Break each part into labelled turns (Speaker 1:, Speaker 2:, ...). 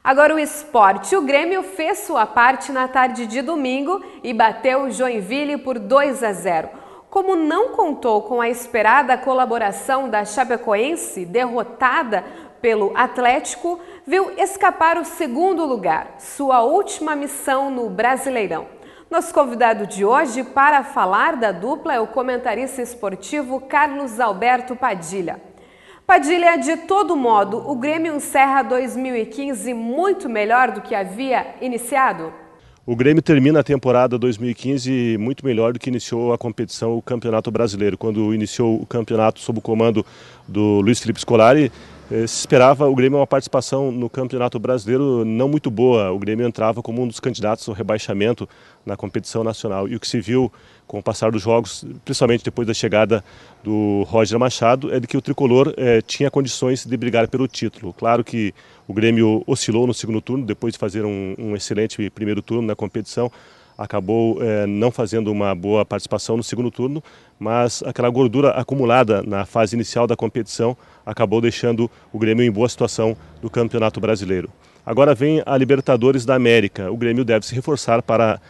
Speaker 1: Agora o esporte. O Grêmio fez sua parte na tarde de domingo e bateu o Joinville por 2-0. Como não contou com a esperada colaboração da Chapecoense, derrotada pelo Atlético, viu escapar o segundo lugar, sua última missão no Brasileirão. Nosso convidado de hoje para falar da dupla é o comentarista esportivo Carlos Alberto Padilha. Padilha, de todo modo, o Grêmio encerra 2015 muito melhor do que havia iniciado?
Speaker 2: O Grêmio termina a temporada 2015 muito melhor do que iniciou a competição, o Campeonato Brasileiro. Quando iniciou o campeonato sob o comando do Luiz Felipe Scolari, se esperava o Grêmio uma participação no Campeonato Brasileiro não muito boa. O Grêmio entrava como um dos candidatos ao rebaixamento na competição nacional. E o que se viu com o passar dos jogos, principalmente depois da chegada do Roger Machado, é de que o tricolor tinha condições de brigar pelo título. Claro que o Grêmio oscilou no segundo turno, depois de fazer um excelente primeiro turno na competição, acabou não fazendo uma boa participação no segundo turno, mas aquela gordura acumulada na fase inicial da competição acabou deixando o Grêmio em boa situação do Campeonato Brasileiro. Agora vem a Libertadores da América. O Grêmio deve se reforçar para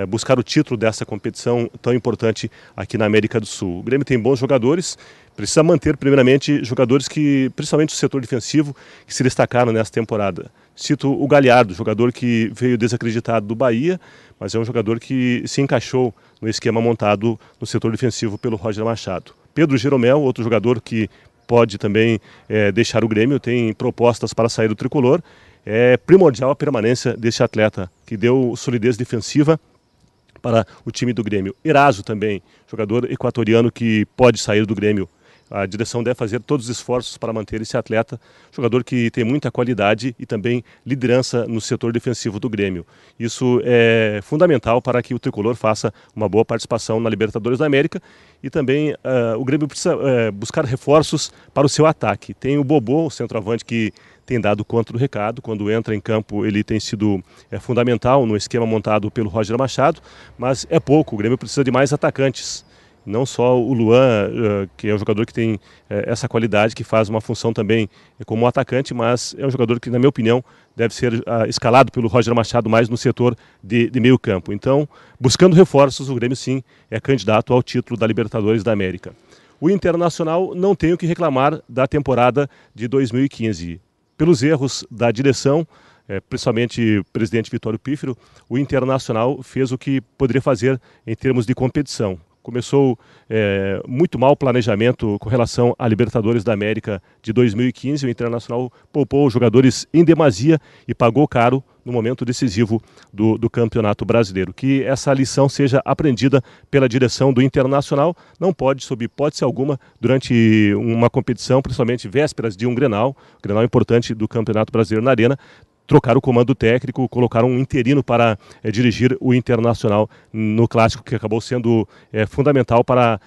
Speaker 2: buscar o título dessa competição tão importante aqui na América do Sul. O Grêmio tem bons jogadores, precisa manter primeiramente jogadores que, principalmente o setor defensivo, que se destacaram nessa temporada. Cito o Galhardo, jogador que veio desacreditado do Bahia, mas é um jogador que se encaixou no esquema montado no setor defensivo pelo Roger Machado. Pedro Jeromel, outro jogador que pode também deixar o Grêmio, tem propostas para sair do tricolor. É primordial a permanência desse atleta, que deu solidez defensiva para o time do Grêmio. Eraso também, jogador equatoriano que pode sair do Grêmio. A direção deve fazer todos os esforços para manter esse atleta, jogador que tem muita qualidade e também liderança no setor defensivo do Grêmio. Isso é fundamental para que o tricolor faça uma boa participação na Libertadores da América e também o Grêmio precisa buscar reforços para o seu ataque. Tem o Bobô, o centroavante, que tem dado conta do recado. Quando entra em campo ele tem sido fundamental no esquema montado pelo Roger Machado, mas é pouco, o Grêmio precisa de mais atacantes. Não só o Luan, que é um jogador que tem essa qualidade, que faz uma função também como atacante, mas é um jogador que, na minha opinião, deve ser escalado pelo Roger Machado mais no setor de meio campo. Então, buscando reforços, o Grêmio sim é candidato ao título da Libertadores da América. O Internacional não tem o que reclamar da temporada de 2015. Pelos erros da direção, principalmente o presidente Vitório Pífero, o Internacional fez o que poderia fazer em termos de competição. Começou muito mal o planejamento com relação à Libertadores da América de 2015. O Internacional poupou jogadores em demasia e pagou caro no momento decisivo do Campeonato Brasileiro. Que essa lição seja aprendida pela direção do Internacional. Não pode, sob hipótese alguma, durante uma competição, principalmente vésperas de um Grenal importante do Campeonato Brasileiro na Arena, trocar o comando técnico, colocar um interino para dirigir o Internacional no Clássico, que acabou sendo fundamental para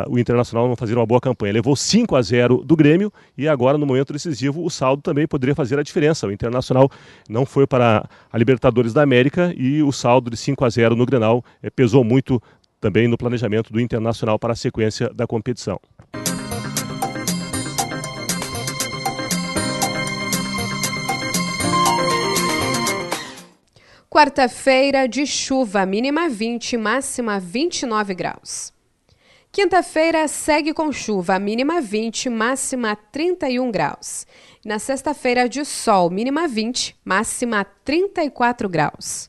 Speaker 2: o Internacional não fazer uma boa campanha. Levou 5-0 do Grêmio e agora, no momento decisivo, o saldo também poderia fazer a diferença. O Internacional não foi para a Libertadores da América e o saldo de 5-0 no Grenal pesou muito também no planejamento do Internacional para a sequência da competição.
Speaker 1: Quarta-feira de chuva, mínima 20, máxima 29 graus. Quinta-feira segue com chuva, mínima 20, máxima 31 graus. Na sexta-feira de sol, mínima 20, máxima 34 graus.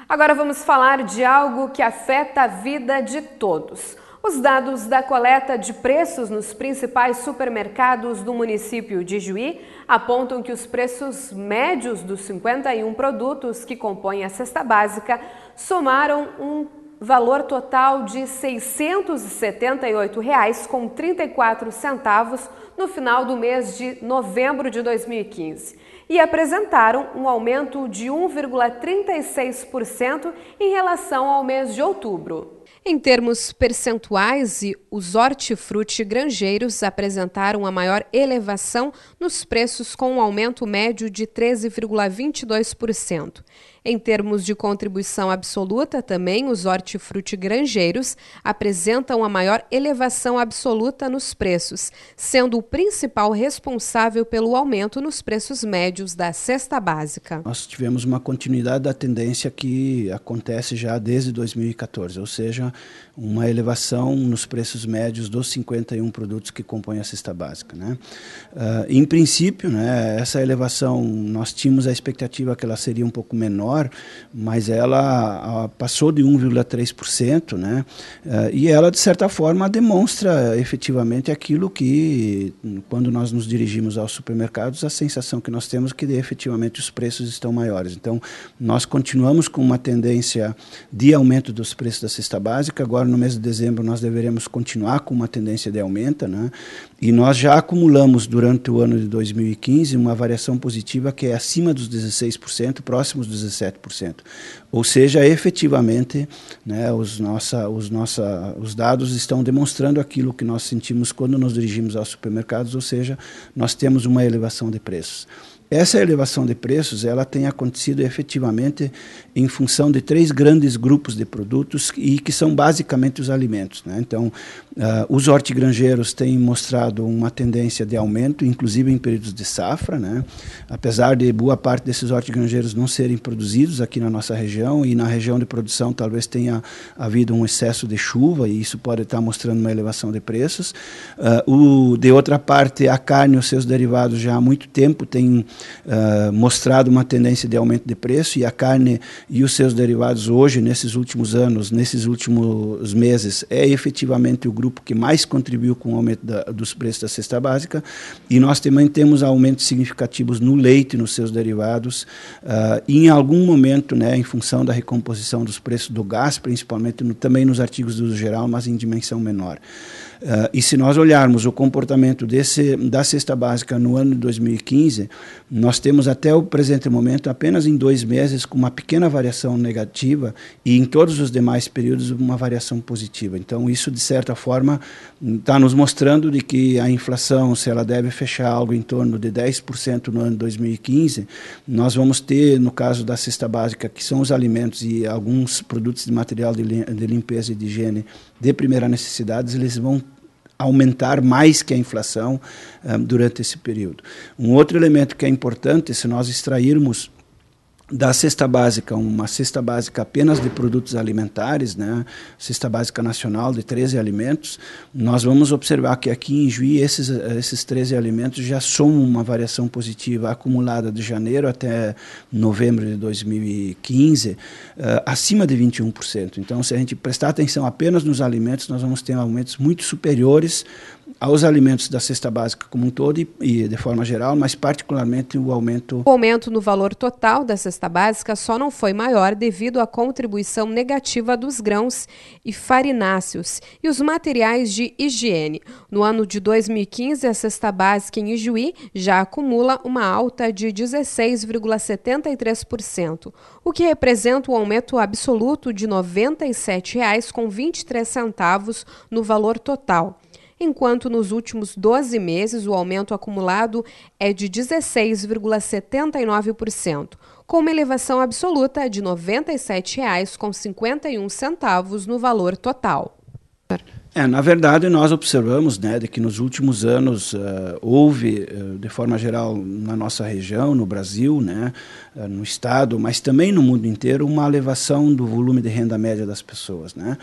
Speaker 1: Agora vamos falar de algo que afeta a vida de todos. Os dados da coleta de preços nos principais supermercados do município de Juí apontam que os preços médios dos 51 produtos que compõem a cesta básica somaram um valor total de R$ 678,34 no final do mês de novembro de 2015 e apresentaram um aumento de 1,36% em relação ao mês de outubro. Em termos percentuais, os hortifruti granjeiros apresentaram a maior elevação nos preços, com um aumento médio de 13,22%. Em termos de contribuição absoluta, também os hortifruti granjeiros apresentam a maior elevação absoluta nos preços, sendo o principal responsável pelo aumento nos preços médios da cesta básica.
Speaker 3: Nós tivemos uma continuidade da tendência que acontece já desde 2014, ou seja, uma elevação nos preços médios dos 51 produtos que compõem a cesta básica, né? Em princípio, né, essa elevação, nós tínhamos a expectativa que ela seria um pouco menor, mas ela passou de 1,3%, né? E ela, de certa forma, demonstra efetivamente aquilo que, quando nós nos dirigimos aos supermercados, a sensação que nós temos é que efetivamente os preços estão maiores. Então, nós continuamos com uma tendência de aumento dos preços da cesta básica. Agora, no mês de dezembro, nós deveremos continuar com uma tendência de aumento, né? E nós já acumulamos durante o ano de 2015 uma variação positiva que é acima dos 16%, próximos dos 17%. Ou seja, efetivamente, né, os dados estão demonstrando aquilo que nós sentimos quando nos dirigimos aos supermercados, ou seja, nós temos uma elevação de preços. Essa elevação de preços, ela tem acontecido efetivamente em função de 3 grandes grupos de produtos e que são basicamente os alimentos, né? Então, os hortigranjeiros têm mostrado uma tendência de aumento, inclusive em períodos de safra, né? Apesar de boa parte desses hortigranjeiros não serem produzidos aqui na nossa região, e na região de produção talvez tenha havido um excesso de chuva, e isso pode estar mostrando uma elevação de preços. De outra parte, a carne e os seus derivados já há muito tempo têm mostrado uma tendência de aumento de preço, e a carne e os seus derivados hoje, nesses últimos anos, nesses últimos meses, é efetivamente o grupo que mais contribuiu com o aumento dos preços da cesta básica, e nós também temos aumentos significativos no leite e nos seus derivados, e em algum momento, né, em função da recomposição dos preços do gás, principalmente também nos artigos de uso geral, mas em dimensão menor. E se nós olharmos o comportamento da cesta básica no ano de 2015, nós temos até o presente momento apenas em 2 meses com uma pequena variação negativa, e em todos os demais períodos uma variação positiva. Então isso, de certa forma, está nos mostrando de que a inflação, se ela deve fechar algo em torno de 10% no ano de 2015, nós vamos ter, no caso da cesta básica, que são os alimentos e alguns produtos de material de limpeza e de higiene de primeira necessidade, eles vão aumentar mais que a inflação durante esse período. Um outro elemento que é importante, se nós extrairmos da cesta básica, uma cesta básica apenas de produtos alimentares, né, cesta básica nacional de 13 alimentos, nós vamos observar que aqui em Juí esses 13 alimentos já somam uma variação positiva acumulada de janeiro até novembro de 2015, acima de 21%. Então, se a gente prestar atenção apenas nos alimentos, nós vamos ter aumentos muito superiores aos alimentos da cesta básica como um todo e de forma geral, mas particularmente o aumento...
Speaker 1: O aumento no valor total da cesta básica só não foi maior devido à contribuição negativa dos grãos e farináceos e os materiais de higiene. No ano de 2015, a cesta básica em Ijuí já acumula uma alta de 16,73%, o que representa um aumento absoluto de R$ 97,23 no valor total, enquanto nos últimos 12 meses o aumento acumulado é de 16,79%, com uma elevação absoluta de R$ 97,51 no valor total.
Speaker 3: Na verdade, nós observamos, né, de que nos últimos anos houve, de forma geral, na nossa região, no Brasil, né, no Estado, mas também no mundo inteiro, uma elevação do volume de renda média das pessoas, né,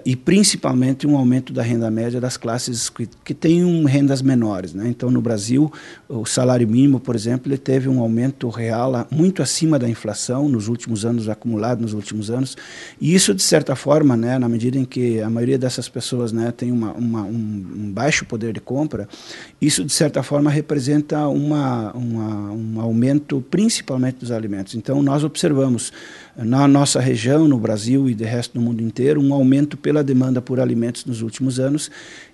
Speaker 3: e principalmente um aumento da renda média das classes que têm rendas menores, né. Então, no Brasil, o salário mínimo, por exemplo, ele teve um aumento real muito acima da inflação nos últimos anos, acumulado nos últimos anos, e isso, de certa forma, né, na medida em que a maioria dessas pessoas, né, tem um baixo poder de compra, isso de certa forma representa um aumento principalmente dos alimentos. Então nós observamos na nossa região, no Brasil e de resto do mundo inteiro, um aumento pela demanda por alimentos nos últimos anos.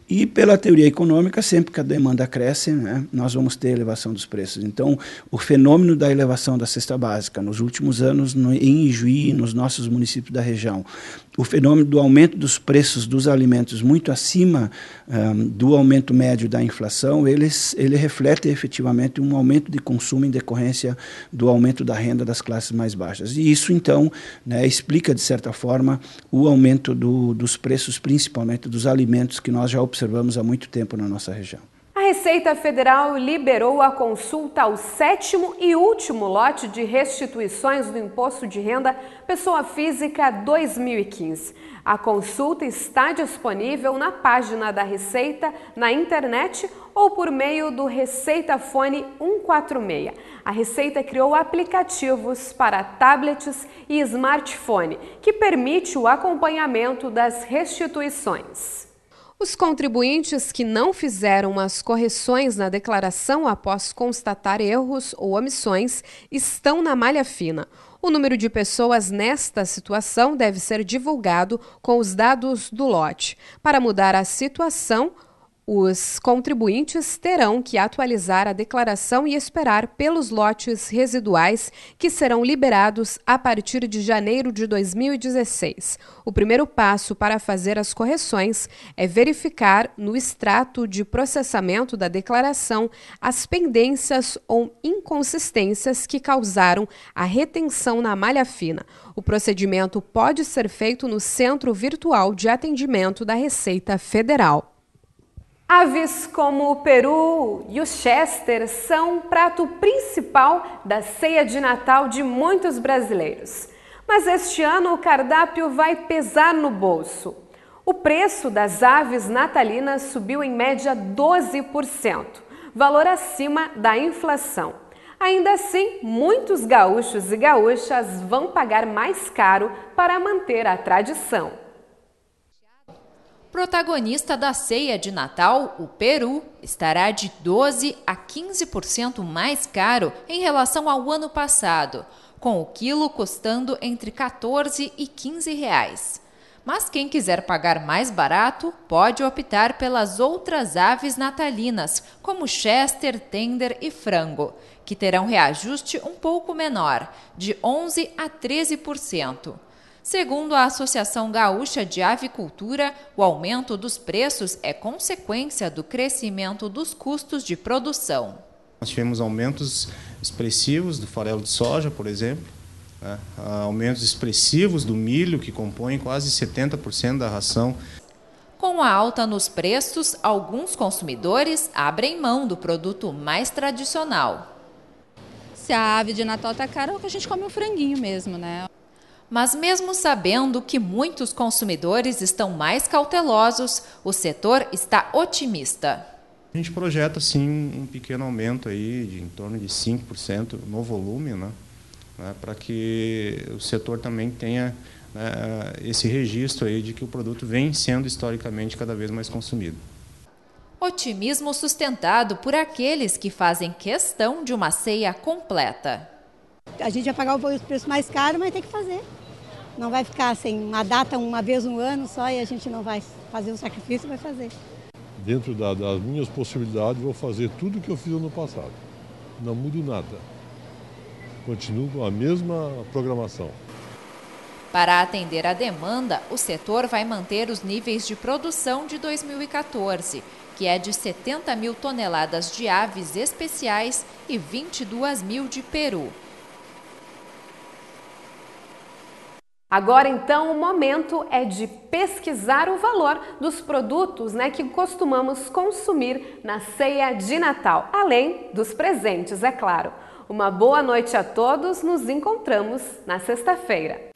Speaker 3: E pela teoria econômica, sempre que a demanda cresce, né, nós vamos ter elevação dos preços. Então, o fenômeno da elevação da cesta básica nos últimos anos em Ijuí, nos nossos municípios da região, o fenômeno do aumento dos preços dos alimentos muito acima do aumento médio da inflação, ele reflete efetivamente um aumento de consumo em decorrência do aumento da renda das classes mais baixas. E isso, então, né, explica, de certa forma, o aumento dos preços, principalmente dos alimentos, que nós já observamos há muito tempo na nossa região.
Speaker 1: A Receita Federal liberou a consulta ao 7º e último lote de restituições do Imposto de Renda Pessoa Física 2015. A consulta está disponível na página da Receita, na internet ou por meio do Receita Fone 146. A Receita criou aplicativos para tablets e smartphone, que permite o acompanhamento das restituições. Os contribuintes que não fizeram as correções na declaração após constatar erros ou omissões estão na malha fina. O número de pessoas nesta situação deve ser divulgado com os dados do lote. Para mudar a situação, os contribuintes terão que atualizar a declaração e esperar pelos lotes residuais que serão liberados a partir de janeiro de 2016. O primeiro passo para fazer as correções é verificar no extrato de processamento da declaração as pendências ou inconsistências que causaram a retenção na malha fina. O procedimento pode ser feito no Centro Virtual de Atendimento da Receita Federal. Aves como o peru e o chester são prato principal da ceia de Natal de muitos brasileiros. Mas este ano o cardápio vai pesar no bolso. O preço das aves natalinas subiu em média 12%, valor acima da inflação. Ainda assim, muitos gaúchos e gaúchas vão pagar mais caro para manter a tradição.
Speaker 4: Protagonista da ceia de Natal, o peru estará de 12% a 15% mais caro em relação ao ano passado, com o quilo custando entre 14 e 15 reais. Mas quem quiser pagar mais barato pode optar pelas outras aves natalinas, como chester, tender e frango, que terão reajuste um pouco menor, de 11% a 13%. Segundo a Associação Gaúcha de Avicultura, o aumento dos preços é consequência do crescimento dos custos de produção.
Speaker 5: Nós tivemos aumentos expressivos do farelo de soja, por exemplo, né? Aumentos expressivos do milho, que compõe quase 70% da ração.
Speaker 4: Com a alta nos preços, alguns consumidores abrem mão do produto mais tradicional.
Speaker 6: Se a ave de Natal está cara, a gente come um franguinho mesmo, né?
Speaker 4: Mas mesmo sabendo que muitos consumidores estão mais cautelosos, o setor está otimista.
Speaker 5: A gente projeta, sim, um pequeno aumento aí, de em torno de 5% no volume, né, para que o setor também tenha esse registro aí de que o produto vem sendo historicamente cada vez mais consumido.
Speaker 4: Otimismo sustentado por aqueles que fazem questão de uma ceia completa.
Speaker 7: A gente vai pagar o preço mais caro, mas tem que fazer. Não vai ficar sem uma data uma vez no ano só e a gente não vai fazer o sacrifício, vai fazer.
Speaker 8: Dentro das minhas possibilidades, vou fazer tudo o que eu fiz no passado. Não mudo nada. Continuo com a mesma programação.
Speaker 4: Para atender a demanda, o setor vai manter os níveis de produção de 2014, que é de 70 mil toneladas de aves especiais e 22 mil de peru.
Speaker 1: Agora, então, o momento é de pesquisar o valor dos produtos, que costumamos consumir na ceia de Natal, além dos presentes, é claro. Uma boa noite a todos, nos encontramos na sexta-feira.